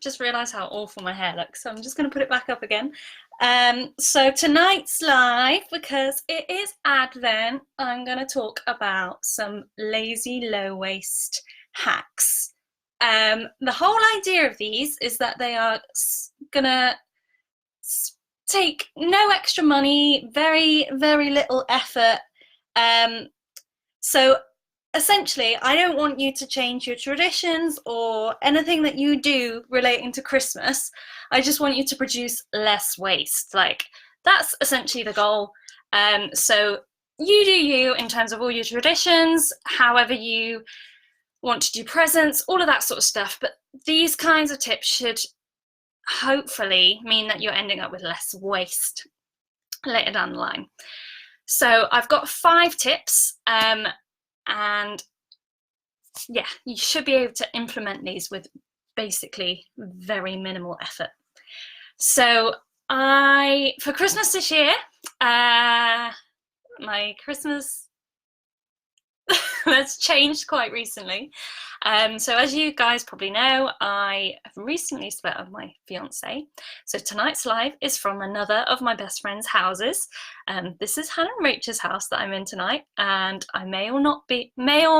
just realised how awful my hair looks, so I'm just going to put it back up again. So tonight's live, because it is Advent, I'm going to talk about some lazy low waste hacks. The whole idea of these is that they are going to take no extra money, very, very little effort. So essentially, I don't want you to change your traditions or anything that you do relating to Christmas. I just want you to produce less waste. Like, that's essentially the goal. So you do you in terms of all your traditions, however you want to do presents, all of that sort of stuff. But these kinds of tips should hopefully mean that you're ending up with less waste later down the line. So I've got 5 tips, and yeah, you should be able to implement these with basically very minimal effort. So for Christmas this year, my Christmas that's changed quite recently. So as you guys probably know, I have recently split up with my fiance. So tonight's live is from another of my best friend's houses. This is Hannah and Rachel's house that I'm in tonight, and I may or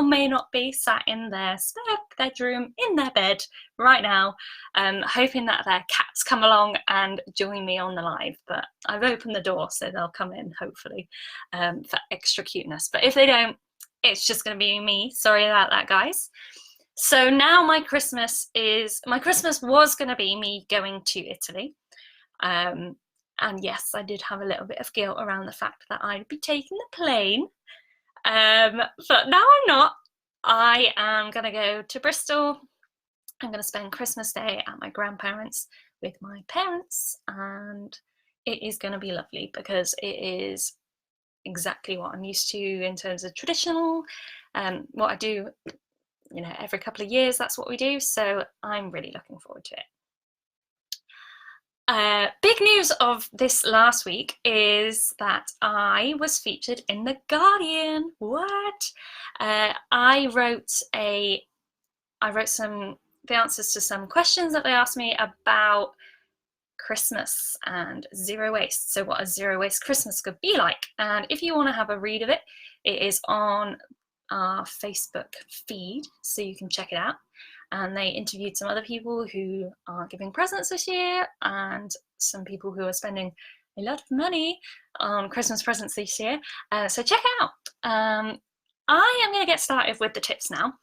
may not be sat in their spare bedroom in their bed right now, hoping that their cats come along and join me on the live. But I've opened the door, so they'll come in hopefully for extra cuteness. But if they don't, it's just going to be me. Sorry about that, guys. So now my Christmas was going to be me going to Italy. And yes, I did have a little bit of guilt around the fact that I'd be taking the plane. But now I'm not. I am going to go to Bristol. I'm going to spend Christmas Day at my grandparents' with my parents. And it is going to be lovely because it is exactly what I'm used to in terms of traditional, what I do, every couple of years, that's what we do. So I'm really looking forward to it. Big news of this last week is that I was featured in The Guardian. What? I wrote the answers to some questions that they asked me about Christmas and zero waste. So what a zero waste Christmas could be like. And if you want to have a read of it, it is on our Facebook feed, so you can check it out. And they interviewed some other people who are giving presents this year and some people who are spending a lot of money on Christmas presents this year. So check it out. I am going to get started with the tips now.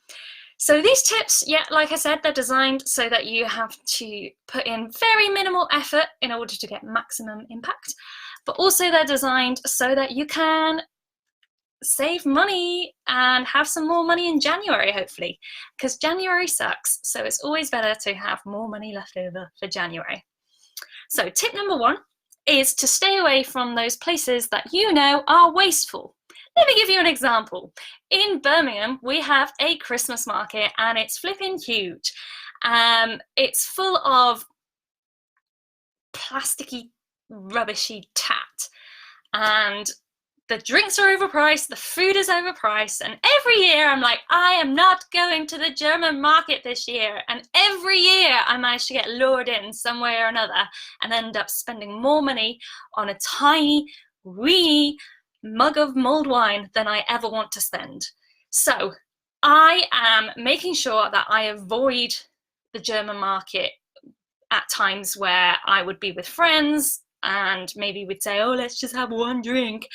So these tips, yeah, like I said, they're designed so that you have to put in very minimal effort in order to get maximum impact, but also they're designed so that you can save money and have some more money in January, hopefully, because January sucks. So it's always better to have more money left over for January. So tip number 1 is to stay away from those places that you know are wasteful. Let me give you an example. In Birmingham, we have a Christmas market and it's flipping huge. It's full of plasticky, rubbishy tat. And the drinks are overpriced, the food is overpriced, and every year I'm like, I am not going to the German market this year. And every year I manage to get lured in some way or another and end up spending more money on a tiny, weeny mug of mulled wine than I ever want to spend. So I am making sure that I avoid the German market at times where I would be with friends and maybe we'd say, oh, let's just have one drink.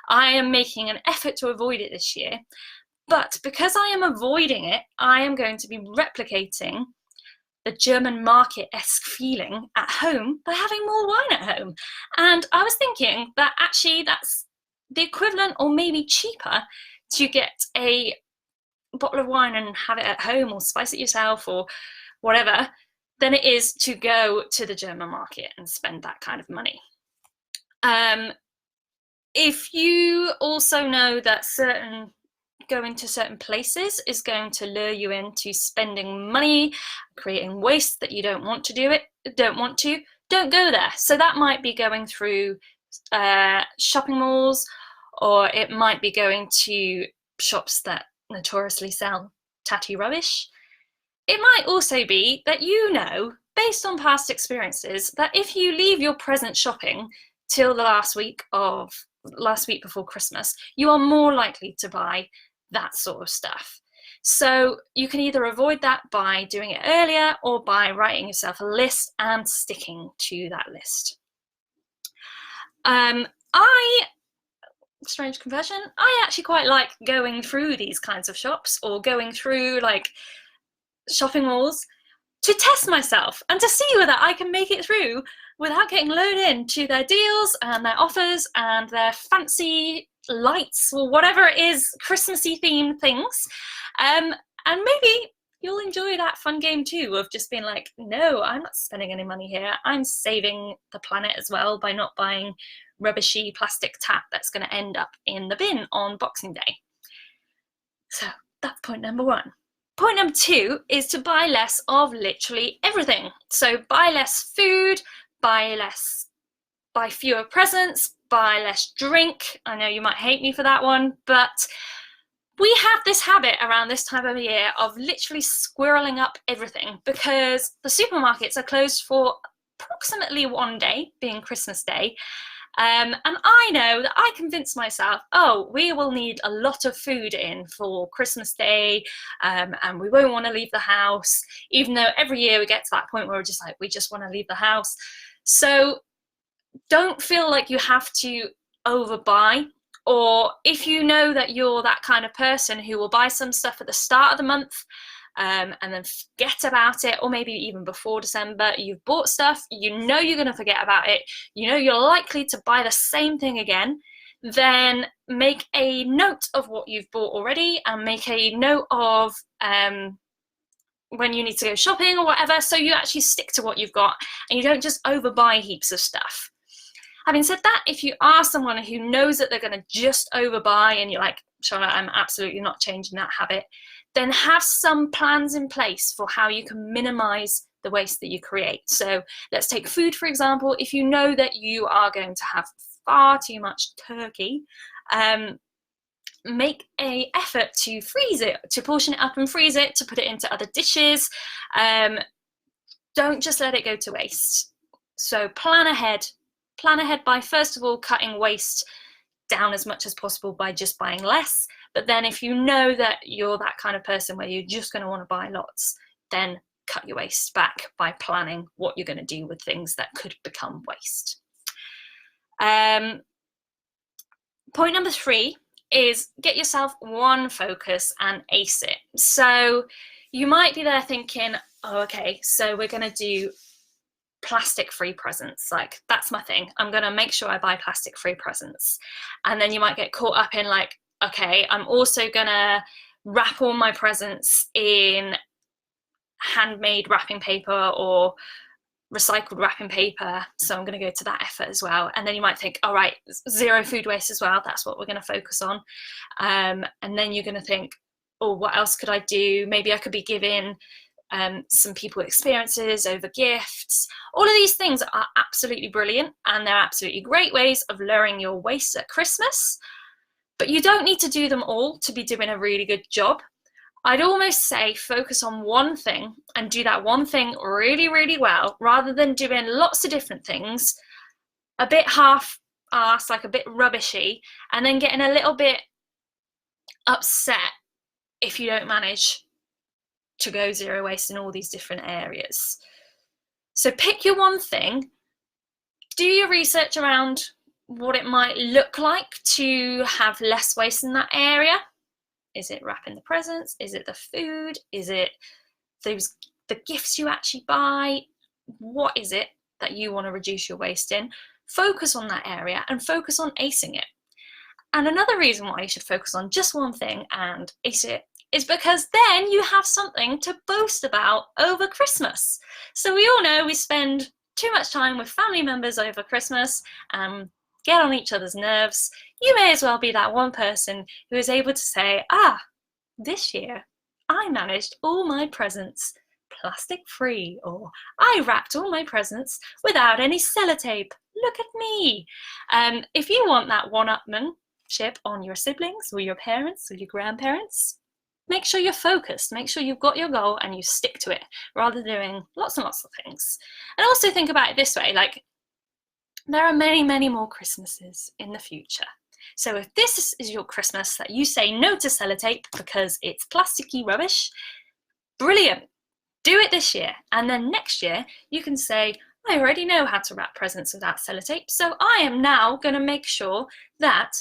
I am making an effort to avoid it this year. But because I am avoiding it, I am going to be replicating the German market-esque feeling at home by having more wine at home. And I was thinking that actually that's the equivalent or maybe cheaper to get a bottle of wine and have it at home or spice it yourself or whatever than it is to go to the German market and spend that kind of money. If you also know that going to certain places is going to lure you into spending money, creating waste that you don't want to, don't go there. So that might be going through shopping malls, or it might be going to shops that notoriously sell tatty rubbish. It might also be that you know based on past experiences, that if you leave your present shopping till the last week before Christmas, you are more likely to buy that sort of stuff. So you can either avoid that by doing it earlier or by writing yourself a list and sticking to that list. Strange confession, I actually quite like going through these kinds of shops or going through like shopping malls to test myself and to see whether I can make it through without getting lured into their deals and their offers and their fancy lights or whatever it is, Christmassy themed things. And maybe you'll enjoy that fun game too of just being like, no, I'm not spending any money here. I'm saving the planet as well by not buying rubbishy plastic tap that's going to end up in the bin on Boxing Day. So that's point number one. Point number two is to buy less of literally everything. So buy less food, buy fewer presents, buy less drink. I know you might hate me for that one, but we have this habit around this time of year of literally squirreling up everything because the supermarkets are closed for approximately one day, being Christmas Day. And I know that I convinced myself, oh, we will need a lot of food in for Christmas Day, and we won't want to leave the house, even though every year we get to that point where we're just like, we just want to leave the house. So don't feel like you have to overbuy, or if you know that you're that kind of person who will buy some stuff at the start of the month, and then forget about it, or maybe even before December, you've bought stuff, you know you're going to forget about it, you know you're likely to buy the same thing again, then make a note of what you've bought already and make a note of when you need to go shopping or whatever, so you actually stick to what you've got and you don't just overbuy heaps of stuff. Having said that, if you are someone who knows that they're going to just overbuy and you're like, Charlotte, I'm absolutely not changing that habit, then have some plans in place for how you can minimize the waste that you create. So let's take food, for example. If you know that you are going to have far too much turkey, make an effort to freeze it, to portion it up and freeze it, to put it into other dishes. Don't just let it go to waste. So plan ahead by, first of all, cutting waste down as much as possible by just buying less. But then if you know that you're that kind of person where you're just going to want to buy lots, then cut your waste back by planning what you're going to do with things that could become waste. Point number three is get yourself one focus and ace it. So you might be there thinking, oh, okay, so we're going to do plastic-free presents. Like, that's my thing. I'm going to make sure I buy plastic-free presents. And then you might get caught up in like, okay, I'm also going to wrap all my presents in handmade wrapping paper or recycled wrapping paper, so I'm going to go to that effort as well. And then you might think, all right, zero food waste as well, that's what we're going to focus on. And then you're going to think, oh, what else could I do? Maybe I could be giving some people experiences over gifts. All of these things are absolutely brilliant, and they're absolutely great ways of lowering your waste at Christmas, but you don't need to do them all to be doing a really good job. I'd almost say focus on one thing and do that one thing really, really well, rather than doing lots of different things, a bit half-assed, like a bit rubbishy, and then getting a little bit upset if you don't manage to go zero waste in all these different areas. So pick your one thing, do your research around what it might look like to have less waste in that area. Is it wrapping the presents? Is it the food? Is it the gifts you actually buy? What is it that you want to reduce your waste in? Focus on that area and focus on acing it. And another reason why you should focus on just one thing and ace it is because then you have something to boast about over Christmas. So we all know we spend too much time with family members over Christmas and get on each other's nerves. You may as well be that one person who is able to say, this year I managed all my presents plastic free, or I wrapped all my presents without any sellotape. Look at me. If you want that one-upmanship on your siblings or your parents or your grandparents, make sure you're focused, make sure you've got your goal and you stick to it, rather than doing lots and lots of things. And also think about it this way, like, there are many, many more Christmases in the future. So if this is your Christmas that you say no to sellotape because it's plasticky rubbish, brilliant, do it this year. And then next year you can say, I already know how to wrap presents without sellotape, so I am now going to make sure that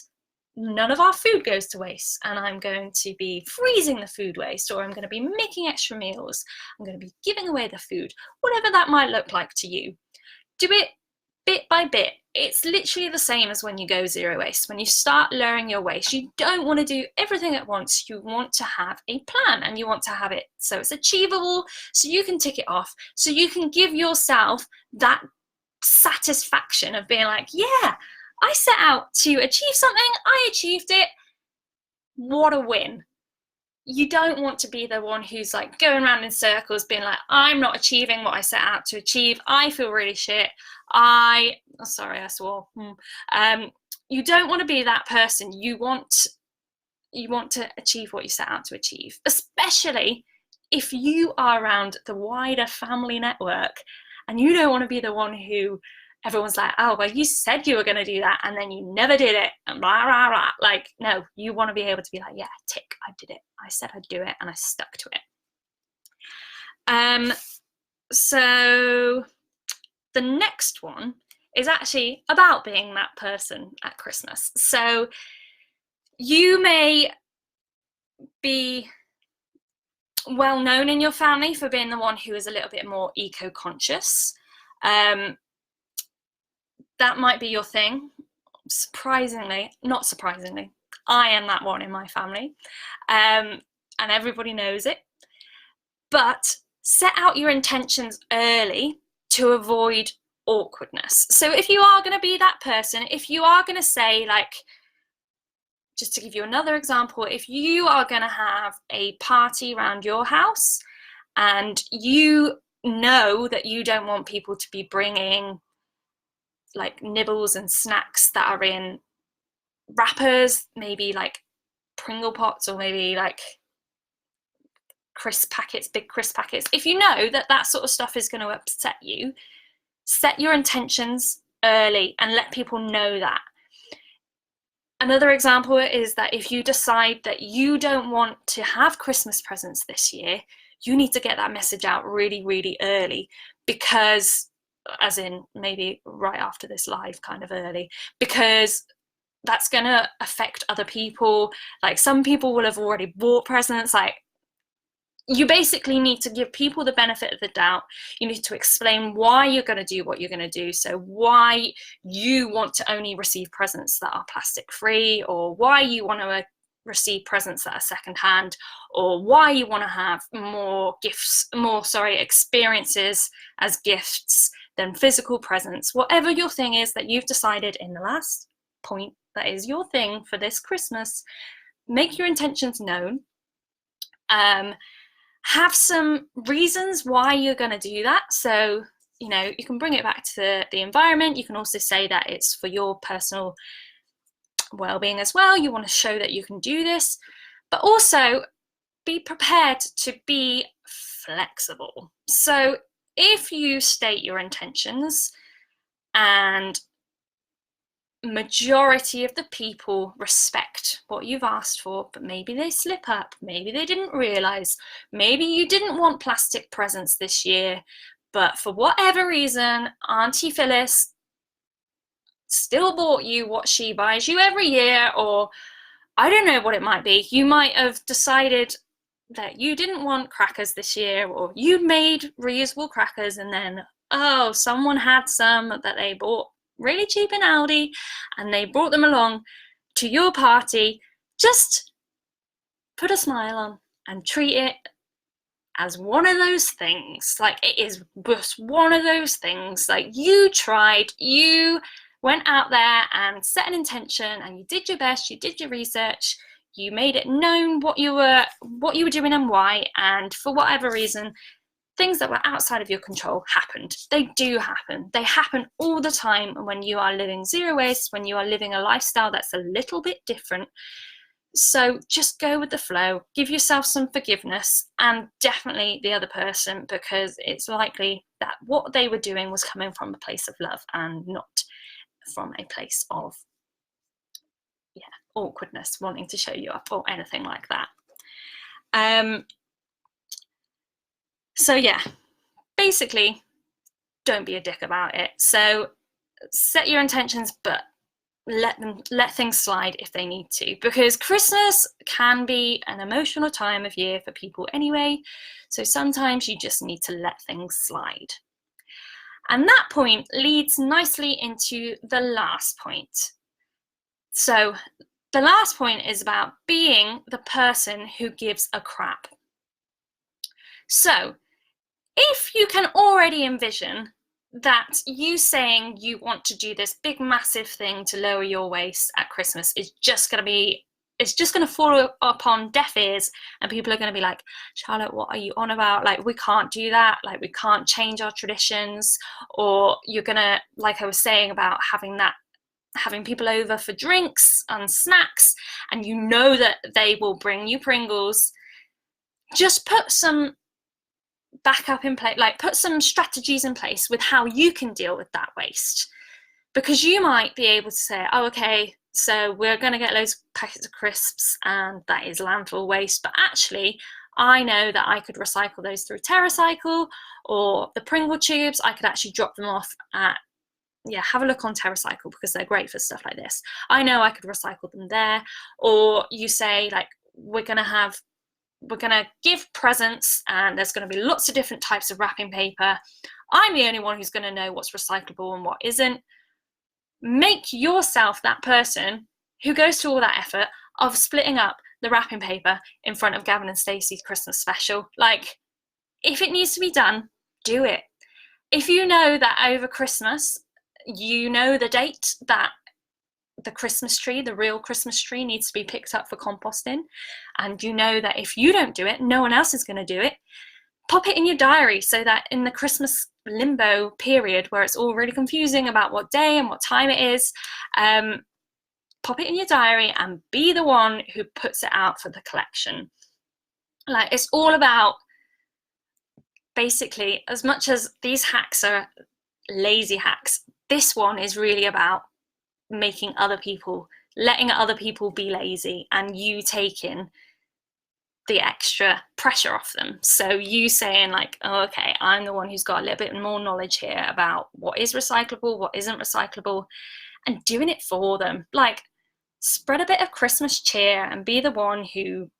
none of our food goes to waste, and I'm going to be freezing the food waste, or I'm going to be making extra meals, I'm going to be giving away the food, whatever that might look like to you. Do it bit by bit. It's literally the same as when you go zero waste. When you start lowering your waste, you don't want to do everything at once. You want to have a plan, and you want to have it so it's achievable, so you can tick it off, so you can give yourself that satisfaction of being like, yeah, I set out to achieve something, I achieved it, what a win. You don't want to be the one who's like going around in circles being like, I'm not achieving what I set out to achieve, I feel really shit, sorry, I swore. You don't want to be that person. You want to achieve what you set out to achieve, especially if you are around the wider family network and you don't want to be the one who everyone's like, oh, well, you said you were going to do that and then you never did it, and blah, blah, blah. Like, no, you want to be able to be like, yeah, tick, I did it. I said I'd do it and I stuck to it. So the next one is actually about being that person at Christmas. So you may be well known in your family for being the one who is a little bit more eco-conscious. That might be your thing. Surprisingly, not surprisingly, I am that one in my family, and everybody knows it. But set out your intentions early to avoid awkwardness. So if you are going to be that person, if you are going to say, like, just to give you another example, if you are going to have a party around your house and you know that you don't want people to be bringing like nibbles and snacks that are in wrappers, maybe like Pringle pots, or maybe like crisp packets, big crisp packets. If you know that that sort of stuff is going to upset you, set your intentions early and let people know that. Another example is that if you decide that you don't want to have Christmas presents this year, you need to get that message out really, really early, because, as in maybe right after this live, kind of early, because that's going to affect other people. Like, some people will have already bought presents. Like, you basically need to give people the benefit of the doubt. You need to explain why you're going to do what you're going to do. So why you want to only receive presents that are plastic free, or why you want to receive presents that are secondhand, or why you want to have more experiences as gifts than physical presents. Whatever your thing is that you've decided in the last point that is your thing for this Christmas, make your intentions known. Have some reasons why you're going to do that. So, you know, you can bring it back to the environment. You can also say that it's for your personal well-being as well. You want to show that you can do this, but also be prepared to be flexible. So if you state your intentions and majority of the people respect what you've asked for, but maybe they slip up, maybe they didn't realize, maybe you didn't want plastic presents this year, but for whatever reason, Auntie Phyllis still bought you what she buys you every year, or I don't know what it might be. You might have decided that you didn't want crackers this year, or you made reusable crackers and then, oh, someone had some that they bought really cheap in Aldi and they brought them along to your party. Just put a smile on and treat it as one of those things. Like, it is just one of those things. Like, you tried, you went out there and set an intention and you did your best, you did your research, you made it known what you were doing and why, and for whatever reason, things that were outside of your control happened. They do happen. They happen all the time when you are living zero waste, when you are living a lifestyle that's a little bit different. So just go with the flow, give yourself some forgiveness, and definitely the other person, because it's likely that what they were doing was coming from a place of love and not from a place of awkwardness, wanting to show you up or anything like that. So yeah, basically, don't be a dick about it. So set your intentions, but let things slide if they need to, because Christmas can be an emotional time of year for people anyway. So sometimes you just need to let things slide. And that point leads nicely into the last point. So the last point is about being the person who gives a crap. So if you can already envision that you saying you want to do this big massive thing to lower your waste at Christmas is just going to fall upon deaf ears, and people are going to be like, Charlotte, what are you on about? Like, we can't do that. Like, we can't change our traditions. Or you're going to, like I was saying about having people over for drinks and snacks, and you know that they will bring you Pringles. Just put some backup in place, like put some strategies in place with how you can deal with that waste, because you might be able to say, oh, okay, so we're going to get loads of packets of crisps and that is landfill waste, but actually I know that I could recycle those through TerraCycle, or the Pringle tubes, I could actually drop them off at, have a look on TerraCycle because they're great for stuff like this. I know I could recycle them there. Or you say, like, we're going to give presents and there's going to be lots of different types of wrapping paper. I'm the only one who's going to know what's recyclable and what isn't. Make yourself that person who goes to all that effort of splitting up the wrapping paper in front of Gavin and Stacey's Christmas special. Like, if it needs to be done, do it. If you know that over Christmas, you know the date that the Christmas tree, the real Christmas tree, needs to be picked up for composting, and you know that if you don't do it, no one else is going to do it, pop it in your diary so that in the Christmas limbo period where it's all really confusing about what day and what time it is, pop it in your diary and be the one who puts it out for the collection. Like, it's all about, basically, as much as these hacks are lazy hacks, this one is really about letting other people be lazy, and you taking the extra pressure off them. So you saying, like, oh, okay, I'm the one who's got a little bit more knowledge here about what is recyclable, what isn't recyclable, and doing it for them. Like, spread a bit of Christmas cheer and be the one who,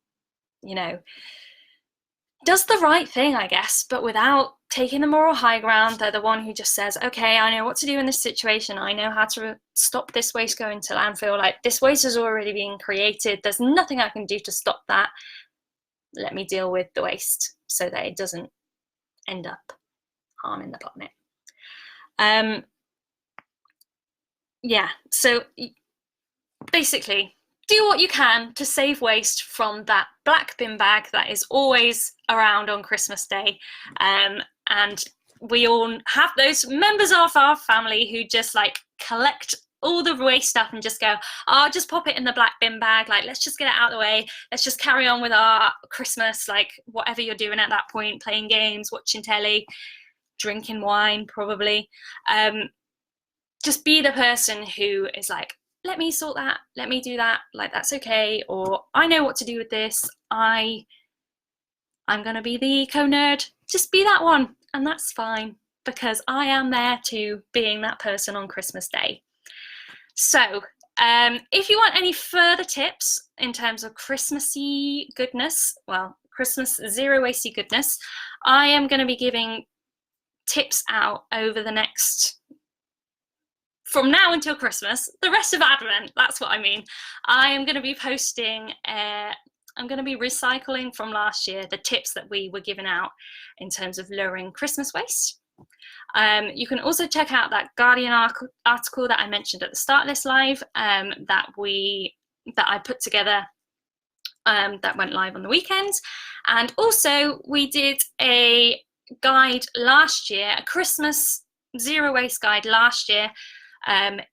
does the right thing, I guess, but without taking the moral high ground. They're the one who just says, okay, I know what to do in this situation. I know how to stop this waste going to landfill. Like, this waste is already being created. There's nothing I can do to stop that. Let me deal with the waste so that it doesn't end up harming the planet. So basically, do what you can to save waste from that black bin bag that is always around on Christmas Day. And we all have those members of our family who just, like, collect all the waste stuff and just go, oh, just pop it in the black bin bag. Like, let's just get it out of the way. Let's just carry on with our Christmas, like, whatever you're doing at that point, playing games, watching telly, drinking wine, probably. Just be the person who is like, let me sort that, let me do that, like, that's okay, or I know what to do with this, I'm gonna be the eco-nerd. Just be that one, and that's fine, because I am there too, being that person on Christmas Day. So if you want any further tips in terms of Christmassy goodness, well, Christmas zero wasty goodness, I am going to be giving tips out over the next, from now until Christmas, the rest of Advent, that's what I mean. I am going to be posting, I'm going to be recycling from last year the tips that we were giving out in terms of lowering Christmas waste. You can also check out that Guardian article that I mentioned at the start of this live, that I put together, that went live on the weekend. And also we did a guide last year, a Christmas zero waste guide last year,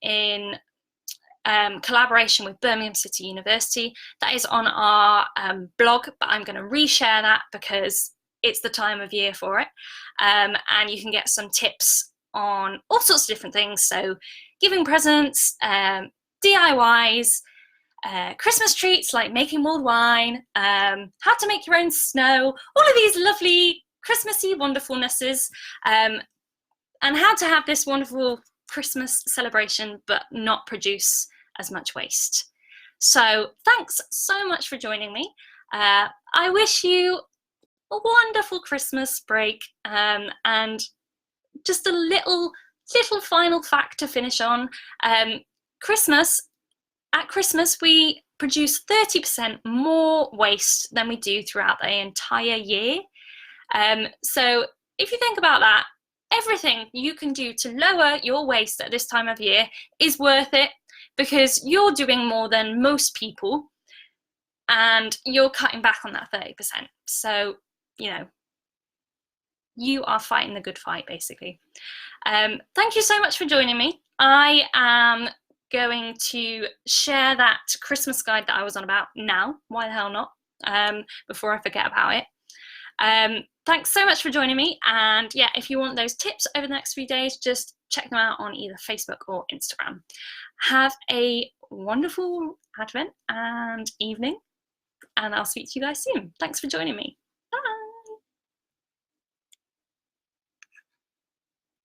in collaboration with Birmingham City University. That is on our blog, but I'm going to reshare that because it's the time of year for it. And you can get some tips on all sorts of different things. So giving presents, DIYs, Christmas treats like making mulled wine, how to make your own snow, all of these lovely Christmassy wonderfulnesses, and how to have this wonderful Christmas celebration but not produce as much waste. So thanks so much for joining me. I wish you a wonderful Christmas break, and just a little final fact to finish on. At Christmas, we produce 30% more waste than we do throughout the entire year. So if you think about that, everything you can do to lower your waste at this time of year is worth it, because you're doing more than most people and you're cutting back on that 30%. So, you know, you are fighting the good fight, basically. Thank you so much for joining me. I am going to share that Christmas guide that I was on about now. Why the hell not? Before I forget about it. Thanks so much for joining me. And yeah, if you want those tips over the next few days, just check them out on either Facebook or Instagram. Have a wonderful Advent and evening, and I'll speak to you guys soon. Thanks for joining me.